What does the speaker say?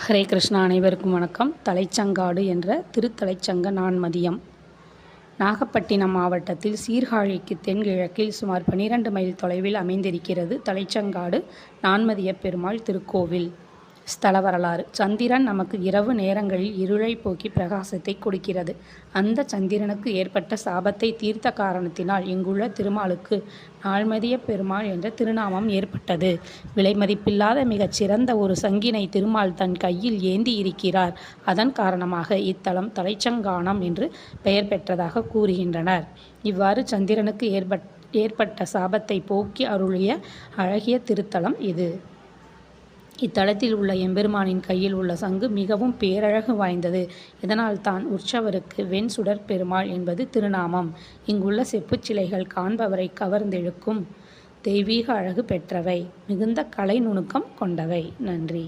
ஹரே கிருஷ்ணா. அனைவருக்கும் வணக்கம். தலைச்சங்காடு என்ற திருத்தலைச்சங்க நான்மதியம். நாகப்பட்டினம் மாவட்டத்தில் சீர்காழிக்கு தென்கிழக்கில் சுமார் 12 மைல் தொலைவில் அமைந்திருக்கிறது தலைச்சங்காடு நான்மதியப் பெருமாள் திருக்கோவில். ஸ்தல வரலாறு. சந்திரன் நமக்கு இரவு நேரங்களில் இருளை போக்கி பிரகாசத்தை கொடுக்கிறது. அந்த சந்திரனுக்கு ஏற்பட்ட சாபத்தை தீர்த்த காரணத்தினால் இங்குள்ள திருமாலுக்கு நான்மதியப் பெருமாள் என்ற திருநாமம் ஏற்பட்டது. விலைமதிப்பில்லாத மிகச் சிறந்த ஒரு சங்கினை திருமால் தன் கையில் ஏந்தி இருக்கிறார். அதன் காரணமாக இத்தலம் தலைச்சங்கானம் என்று பெயர் பெற்றதாக கூறுகின்றனர். இவ்வாறு சந்திரனுக்கு ஏற்பட்ட சாபத்தை போக்கி அருளிய அழகிய திருத்தலம் இது. இத்தலத்தில் உள்ள எம்பெருமானின் கையில் உள்ள சங்கு மிகவும் பேரழகு வாய்ந்தது. இதனால் தான் உற்சவருக்கு வெண் சுடர் பெருமாள் என்பது திருநாமம். இங்குள்ள செப்புச் சிலைகள் காண்பவரை கவர்ந்தெழுக்கும் தெய்வீக அழகு பெற்றவை, மிகுந்த கலை நுணுக்கம் கொண்டவை. நன்றி.